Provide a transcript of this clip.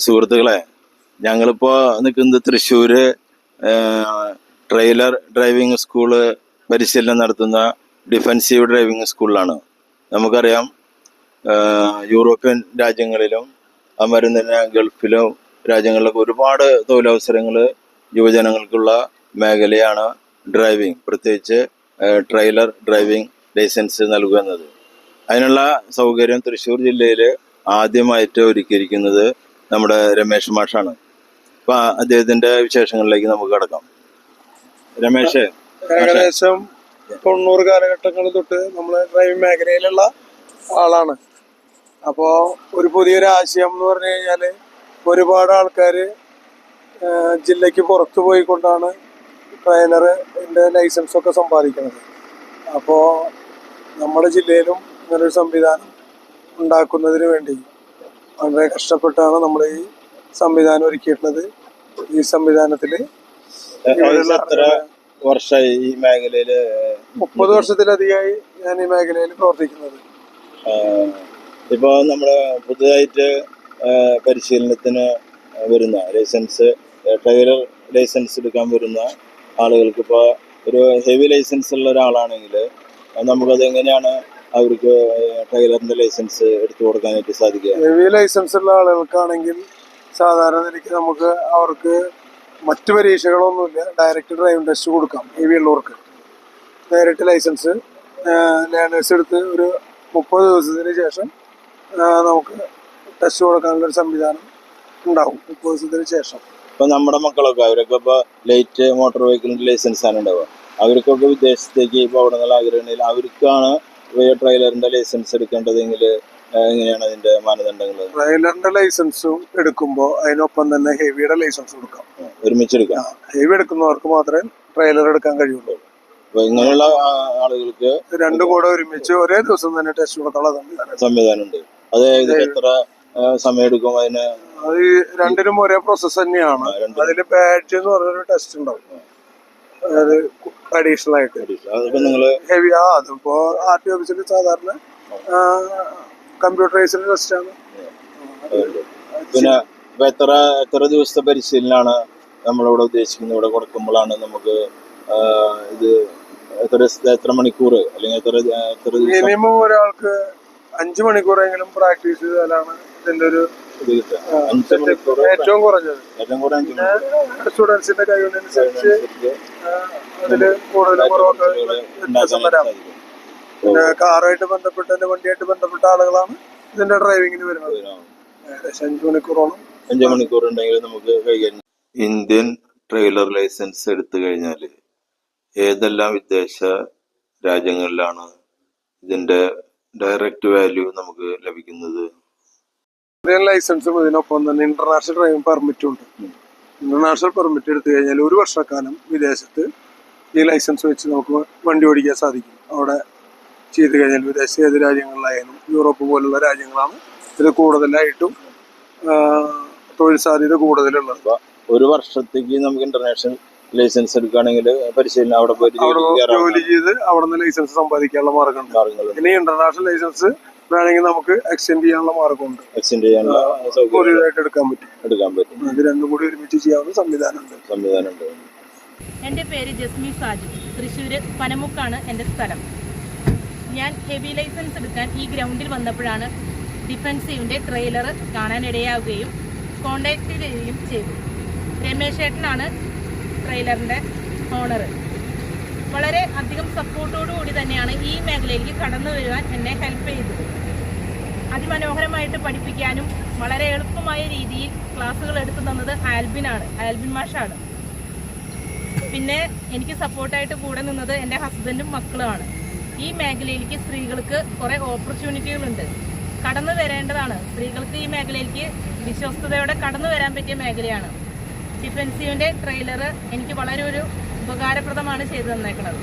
സുഹൃത്തുക്കളെ, ഞങ്ങളിപ്പോ നിൽക്കുന്നത് തൃശ്ശൂര് ട്രെയിലർ ഡ്രൈവിംഗ് സ്കൂള് പരിശീലനം നടത്തുന്ന ഡിഫൻസീവ് ഡ്രൈവിംഗ് സ്കൂളിലാണ്. നമുക്കറിയാം, യൂറോപ്യൻ രാജ്യങ്ങളിലും അതുമാതിരി തന്നെ ഗൾഫിലും രാജ്യങ്ങളിലൊക്കെ ഒരുപാട് തൊഴിലവസരങ്ങൾ യുവജനങ്ങൾക്കുള്ള മേഖലയാണ് ഡ്രൈവിംഗ്, പ്രത്യേകിച്ച് ട്രെയിലർ ഡ്രൈവിംഗ് ലൈസൻസ് നൽകുക എന്നത്. അതിനുള്ള സൗകര്യം തൃശ്ശൂർ ജില്ലയിൽ ആദ്യമായിട്ട് ഒരുക്കിയിരിക്കുന്നത് നമ്മുടെ രമേശ് മാഷാണ്. അപ്പൊ അദ്ദേഹത്തിന്റെ വിശേഷങ്ങളിലേക്ക് നമുക്ക് കടക്കാം. രമേശ്, ഏകദേശം 90 കാലഘട്ടങ്ങൾ തൊട്ട് നമ്മള് ഡ്രൈവിംഗ് മേഖലയിലുള്ള ആളാണ്. അപ്പോ ഒരു പുതിയൊരു ആശയം എന്ന് പറഞ്ഞു കഴിഞ്ഞാല് ഒരുപാട് ആൾക്കാര് ജില്ലക്ക് പുറത്തു പോയിക്കൊണ്ടാണ് ട്രെയിലറിന്റെ ലൈസൻസ് ഒക്കെ സമ്പാദിക്കുന്നത്. അപ്പോ നമ്മുടെ ജില്ലയിലും ഇങ്ങനൊരു സംവിധാനം ഉണ്ടാക്കുന്നതിന് വേണ്ടി വളരെ കഷ്ടപ്പെട്ടാണ് നമ്മൾ ഈ സംവിധാനം ഒരുക്കിയിട്ടുള്ളത്. ഈ സംവിധാനത്തില് വർഷമായി ഈ മേഖലയില് 30 വർഷത്തിലധികമായി ഞാൻ ഈ മേഖലയിൽ പ്രവർത്തിക്കുന്നത്. ഇപ്പൊ നമ്മള് പുതുതായിട്ട് പരിശീലനത്തിന് വരുന്ന ട്രെയിലർ ലൈസൻസ് എടുക്കാൻ വരുന്ന ആളുകൾക്ക് ഇപ്പൊ ഒരു ഹെവി ലൈസൻസ് ഉള്ള ഒരാളാണെങ്കിൽ നമുക്കത് എങ്ങനെയാണ് അവർക്ക് ട്രെയിലറിന്റെ ലൈസൻസ് എടുത്തു കൊടുക്കാനായിട്ട് സാധിക്കുക? ഹെവി ലൈസൻസ് ഉള്ള ആളുകൾക്കാണെങ്കിൽ സാധാരണ നിലയ്ക്ക് നമുക്ക് അവർക്ക് മറ്റു പരീക്ഷകളൊന്നുമില്ല, ഡയറക്റ്റ് ഡ്രൈവിംഗ് ടെസ്റ്റ് കൊടുക്കാം. ഹെവി ഉള്ളവർക്ക് നേരിട്ട് ലൈസൻസ് ലേണേഴ്സ് എടുത്ത് ഒരു 30 ദിവസത്തിന് ശേഷം നമുക്ക് ടെസ്റ്റ് കൊടുക്കാനുള്ള ഒരു സംവിധാനം ഉണ്ടാവും. 30 ദിവസത്തിന് ശേഷം. ഇപ്പൊ നമ്മുടെ മക്കളൊക്കെ അവരൊക്കെ ഇപ്പൊ ലൈറ്റ് മോട്ടോർ വെഹിക്കിളിന്റെ ലൈസൻസ് ആണ് ഉണ്ടാവുക. അവർക്കൊക്കെ വിദേശത്തേക്ക് ഇപ്പൊ അവിടെ നിന്നുള്ള ആഗ്രഹമുണ്ടെങ്കിൽ അവർക്കാണ് ട്രെയിലറിന്റെ ലൈസൻസ് എടുക്കേണ്ടതെങ്കിൽ എങ്ങനെയാണ് അതിന്റെ മാനദണ്ഡങ്ങൾ? ട്രെയിലറിന്റെ ലൈസൻസും എടുക്കുമ്പോൾ അതിനൊപ്പം തന്നെ ഹെവിയുടെ ലൈസൻസ് കൊടുക്കാം, ഒരുമിച്ചെടുക്കാം. ഹെവി എടുക്കുന്നവർക്ക് മാത്രമേ ട്രെയിലർ എടുക്കാൻ കഴിയുള്ളൂ. ഇങ്ങനെയുള്ള ആളുകൾക്ക് രണ്ടും കൂടെ ഒരുമിച്ച് ഒരേ ദിവസം തന്നെ ടെസ്റ്റ് കൊടുക്കാനുള്ള സംവിധാനം ഉണ്ട്. അത് എത്ര സമയം എടുക്കും അതിന്? അത് രണ്ടിനും ഒരേ പ്രോസസ് തന്നെയാണ്. അതിൽ ബാഡ്ജ് എന്ന് പറഞ്ഞൊരു ടെസ്റ്റ് ഉണ്ടാവും, അതായത് അഡീഷണൽ ആയിട്ട് ഹെവി. അതിപ്പോ RT ഓഫീസിൽ സാധാരണ കമ്പ്യൂട്ടറൈസ്ഡ് ടെസ്റ്റ് ആണ്. പിന്നെ എത്ര ദിവസത്തെ പരിശീലനമാണ് നമ്മളിവിടെ ഉദ്ദേശിക്കുന്നത്? ഇവിടെ കൊടുക്കുമ്പോഴാണ് നമുക്ക് ഇത് എത്ര മണിക്കൂർ അല്ലെങ്കിൽ എത്ര മിനിമം ഒരാൾക്ക് 5 മണിക്കൂറെങ്കിലും പ്രാക്ടീസ് ചെയ്താലാണ് ഇതിന്റെ ഒരു ഏറ്റവും കുറഞ്ഞത്. സ്റ്റുഡൻസിന്റെ കഴിവിനനുസരിച്ച് അതില് കൂടുതലും കുറവൊക്കെ വ്യത്യാസം വരാം. പിന്നെ കാറുമായിട്ട് ബന്ധപ്പെട്ട വണ്ടിയായിട്ട് ബന്ധപ്പെട്ട ആളുകളാണ് ഇതിന്റെ ഡ്രൈവിങ്ങിന് വരുന്നത്. ഏകദേശം 5 മണിക്കൂറോളം. 5 മണിക്കൂർ ഉണ്ടെങ്കിൽ നമുക്ക് കൈകാര്യം. ഇന്ത്യൻ ട്രെയിലർ ലൈസൻസ് എടുത്തു കഴിഞ്ഞാൽ ഏതെല്ലാം വിദേശ രാജ്യങ്ങളിലാണ് ഇതിന്റെ ഡയറക്റ്റ് വാല്യൂ നമുക്ക് ലഭിക്കുന്നത്? ഇന്ത്യൻ ലൈസൻസും ഇതിനൊപ്പം തന്നെ ഇന്റർനാഷണൽ ഡ്രൈവിംഗ് പെർമിറ്റും ഉണ്ട്. ഇന്റർനാഷണൽ പെർമിറ്റ് എടുത്തു കഴിഞ്ഞാൽ 1 വർഷക്കാലം വിദേശത്ത് ഈ ലൈസൻസ് വെച്ച് നമുക്ക് വണ്ടി ഓടിക്കാൻ സാധിക്കും. അവിടെ ചെയ്ത് കഴിഞ്ഞാൽ വിദേശ ഏത് രാജ്യങ്ങളിലായാലും യൂറോപ്പ് പോലുള്ള രാജ്യങ്ങളാണ് ഇത് കൂടുതലായിട്ടും തൊഴിൽ സാധ്യത കൂടുതലുള്ളത്. 1 വർഷത്തേക്ക് നമുക്ക് ഇന്റർനാഷണൽ ലൈസൻസ് എടുക്കുകയാണെങ്കിൽ പരിശീലനം അവിടെ പോയി ജോലി ചെയ്ത് അവിടെ നിന്ന് ലൈസൻസ് സമ്പാദിക്കാനുള്ള മാർഗമുണ്ട്. ഇനി ഇന്റർനാഷണൽ ലൈസൻസ് വേണമെങ്കിൽ നമുക്ക് എക്സ്റ്റെൻഡ് ചെയ്യാനുള്ള മാർഗമുണ്ട്. പുതിയതായിട്ട് എടുക്കാൻ പറ്റും. ഇത് രണ്ടും കൂടി ഒരുമിച്ച് ചെയ്യാവുന്ന സംവിധാനമുണ്ട്. എൻ്റെ പേര് ജസ്മി സാജു. തൃശ്ശൂര് പനമുക്കാണ് എൻ്റെ സ്ഥലം. ഞാൻ ഹെവി ലൈസൻസ് എടുക്കാൻ ഈ ഗ്രൗണ്ടിൽ വന്നപ്പോഴാണ് ഡിഫൻസീവിൻ്റെ ട്രെയിലർ കാണാനിടയാവുകയും കോണ്ടാക്ട് ചെയ്യുകയും ചെയ്തു. രമേശ് ചേട്ടനാണ് ട്രെയിലറിൻ്റെ ഓണർ. വളരെ അധികം സപ്പോർട്ടോടുകൂടി തന്നെയാണ് ഈ മേഖലയിലേക്ക് കടന്നു വരുവാൻ എന്നെ ഹെൽപ്പ് ചെയ്തത്. അതിമനോഹരമായിട്ട് പഠിപ്പിക്കാനും വളരെ എളുപ്പമായ രീതിയിൽ ക്ലാസ്സുകൾ എടുത്തു തന്നത് ആൽബിൻ മാഷാണ്. പിന്നെ എനിക്ക് സപ്പോർട്ടായിട്ട് കൂടെ നിന്നത് എൻ്റെ ഹസ്ബൻഡും മക്കളുമാണ്. ഈ മേഖലയിലേക്ക് സ്ത്രീകൾക്ക് കുറേ ഓപ്പർച്യൂണിറ്റികളുണ്ട്, കടന്നു വരേണ്ടതാണ്. സ്ത്രീകൾക്ക് ഈ മേഖലയിലേക്ക് വിശ്വസ്തയോടെ കടന്നു വരാൻ പറ്റിയ മേഖലയാണ്. ഡിഫൻസീവിൻ്റെ ട്രെയിലർ എനിക്ക് വളരെ ഒരു ഉപകാരപ്രദമാണ് ചെയ്തു തന്നേക്കുന്നത്.